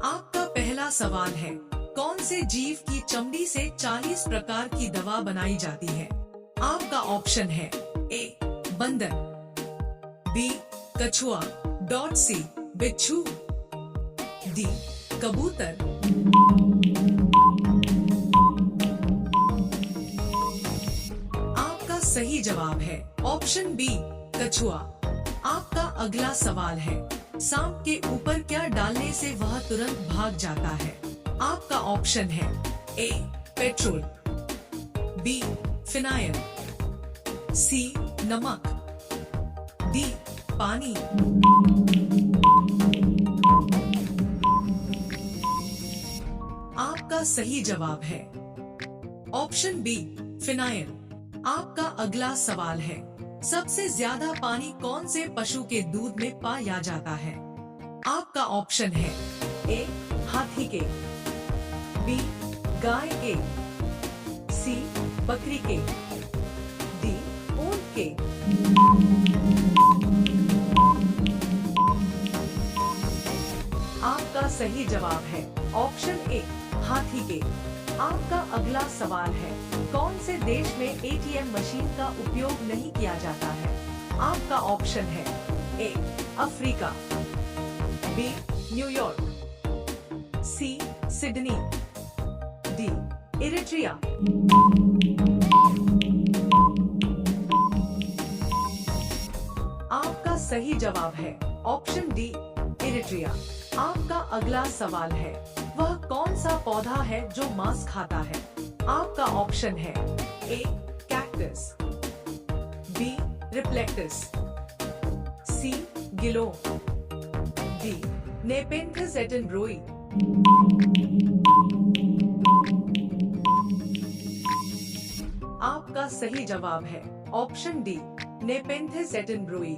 आपका पहला सवाल है, कौन से जीव की चमड़ी से 40 प्रकार की दवा बनाई जाती है? आपका ऑप्शन है ए बंदर, बी कछुआ, सी बिच्छू, डी कबूतर। आपका सही जवाब है ऑप्शन बी कछुआ। आपका अगला सवाल है, सांप के ऊपर क्या डालने से वह तुरंत भाग जाता है? आपका ऑप्शन है ए पेट्रोल, बी फिनाइल, सी नमक, डी पानी। आपका सही जवाब है ऑप्शन बी फिनाइल। आपका अगला सवाल है, सबसे ज्यादा पानी कौन से पशु के दूध में पाया जाता है? आपका ऑप्शन है ए हाथी के, बी गाय के, सी बकरी के, डी ऊंट के। आपका सही जवाब है ऑप्शन ए हाथी के। आपका अगला सवाल है, कौन से देश में एटीएम मशीन का उपयोग नहीं किया जाता है? आपका ऑप्शन है A Africa, B New York, C Sydney, D Eritrea. आपका सही जवाब है ऑप्शन डी इरिट्रिया। आपका अगला सवाल है, वह कौन सा पौधा है जो मांस खाता है? आपका ऑप्शन है ए कैक्टस, बी रिप्लेक्टस, सी गिलो, डी नेपेंथस एटेनब्रोई। आपका सही जवाब है ऑप्शन डी नेपेंथस एटेनब्रोई।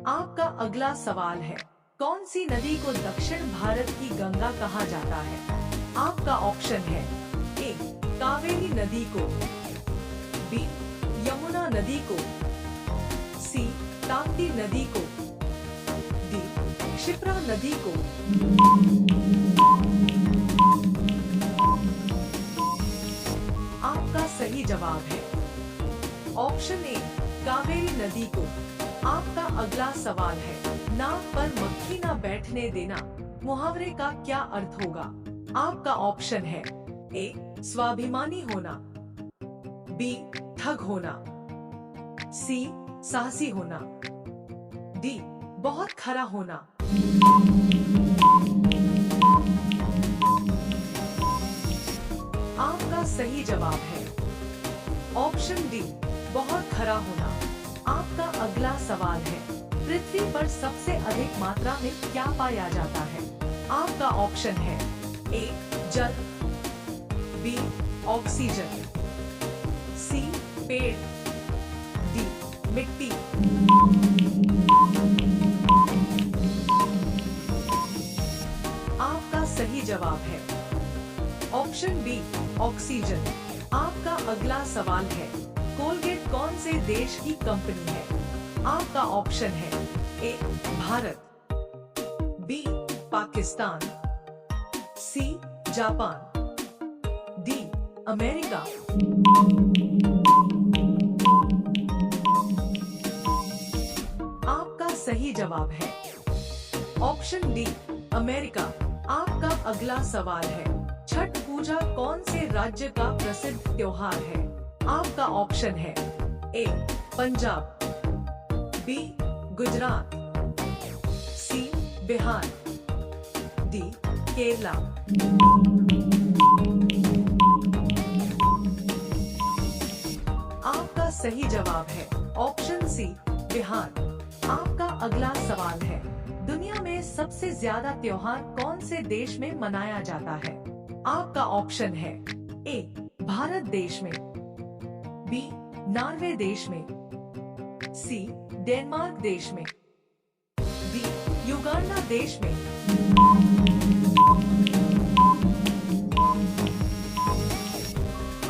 आपका अगला सवाल है, कौन सी नदी को दक्षिण भारत की गंगा कहा जाता है? आपका ऑप्शन है ए कावेरी नदी को, बी यमुना नदी को, सी ताप्ती नदी को, डी क्षिप्रा नदी को। आपका सही जवाब है ऑप्शन ए कावेरी नदी को। आपका अगला सवाल है, नाक पर मक्खी ना बैठने देना मुहावरे का क्या अर्थ होगा? आपका ऑप्शन है ए स्वाभिमानी होना, बी ठग होना, सी साहसी होना, डी बहुत खरा होना। आपका सही जवाब है ऑप्शन डी बहुत खरा होना। आपका अगला सवाल है, पृथ्वी पर सबसे अधिक मात्रा में क्या पाया जाता है? आपका ऑप्शन है ए जल, बी ऑक्सीजन, सी पेड़, डी मिट्टी। आपका सही जवाब है ऑप्शन बी ऑक्सीजन। आपका अगला सवाल है, कोलगेट कौन से देश की कंपनी है? आपका ऑप्शन है A Bharat, B Pakistan, C Japan, D America. आपका सही जवाब है ऑप्शन डी अमेरिका। आपका अगला सवाल है, छठ पूजा कौन से राज्य का प्रसिद्ध त्योहार है? आपका ऑप्शन है ए पंजाब, बी गुजरात, सी बिहार, डी केरला। आपका सही जवाब है ऑप्शन सी बिहार। आपका अगला सवाल है, दुनिया में सबसे ज्यादा त्योहार कौन से देश में मनाया जाता है? आपका ऑप्शन है ए भारत देश में, बी नॉर्वे देश में, सी डेनमार्क देश में, डी युगांडा देश में।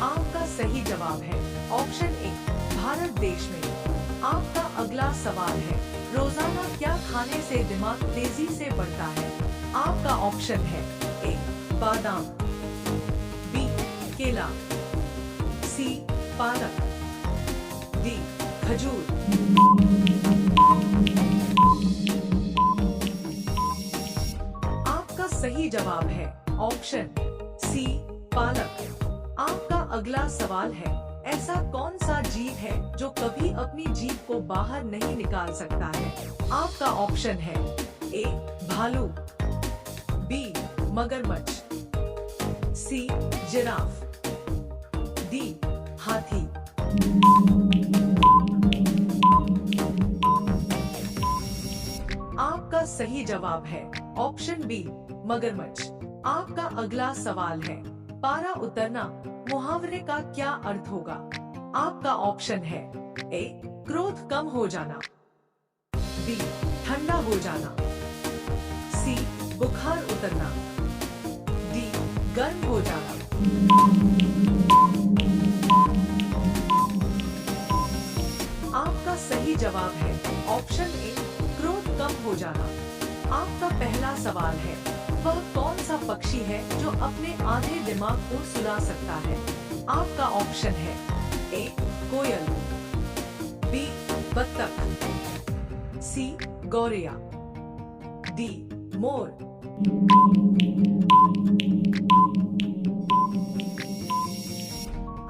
आपका सही जवाब है ऑप्शन ए भारत देश में। आपका अगला सवाल है, रोजाना क्या खाने से दिमाग तेजी से बढ़ता है? आपका ऑप्शन है ए बादाम, बी केला, सी पालक, डी खजूर। आपका सही जवाब है ऑप्शन सी पालक। आपका अगला सवाल है, ऐसा कौन सा जीव है जो कभी अपनी जीभ को बाहर नहीं निकाल सकता है? आपका ऑप्शन है ए भालू, बी मगरमच्छ, सी जिराफ, डी हाथी। आपका सही जवाब है ऑप्शन बी मगरमच्छ। आपका अगला सवाल है, पारा उतरना मुहावरे का क्या अर्थ होगा? आपका ऑप्शन है ए क्रोध कम हो जाना, बी ठंडा हो जाना, सी बुखार उतरना, डी गर्म हो जाना। आपका सही जवाब है ऑप्शन ए क्रोध कम हो जाना। आपका पहला सवाल है, वह कौन सा पक्षी है जो अपने आधे दिमाग को सुला सकता है? आपका ऑप्शन है ए कोयल, बी बत्तख, सी गौरैया, डी मोर।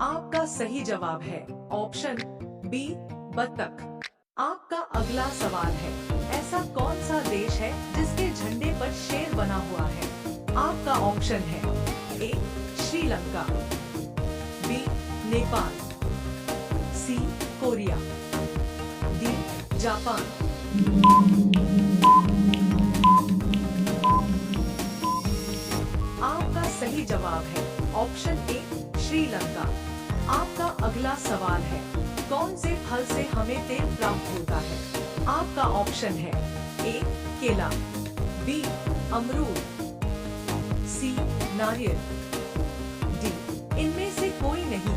आपका सही जवाब है ऑप्शन बी बत्तख। आपका अगला सवाल है, ऐसा कौन सा देश है जिसके झंडे पर शेर बना हुआ है? आपका ऑप्शन है ए श्रीलंका, बी नेपाल, सी कोरिया, डी जापान। आपका सही जवाब है ऑप्शन ए श्रीलंका। आपका अगला सवाल है, कौन से फल से हमें तेल प्राप्त होता है? आपका ऑप्शन है ए केला, बी अमरूद, सी नारियल, डी इनमें से कोई नहीं।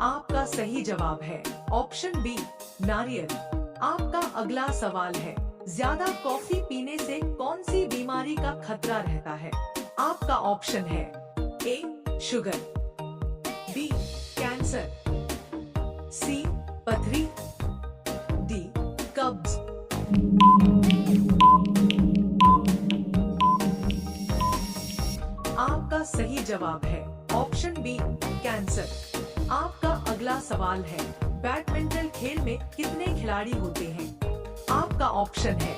आपका सही जवाब है ऑप्शन बी नारियल। आपका अगला सवाल है, ज्यादा कॉफी पीने से कौन सी बीमारी का खतरा रहता है? आपका ऑप्शन है ए शुगर, बी कैंसर, सी पथरी, डी कब्ज। आपका सही जवाब है ऑप्शन बी कैंसर। आपका अगला सवाल है, बैडमिंटन खेल में कितने खिलाड़ी होते हैं? आपका ऑप्शन है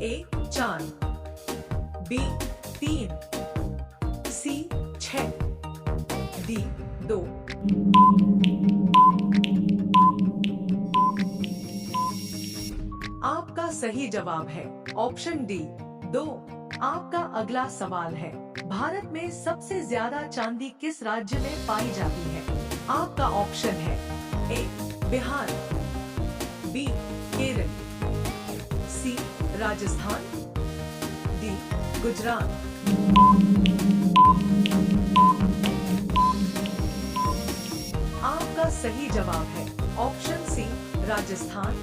ए 4, बी 3, सी 6, डी 2। आपका सही जवाब है ऑप्शन डी 2। आपका अगला सवाल है, भारत में सबसे ज्यादा चांदी किस राज्य में पाई जाती है? आपका ऑप्शन है ए बिहार, बी केरल, सी राजस्थान, डी गुजरात। आपका सही जवाब है ऑप्शन सी राजस्थान।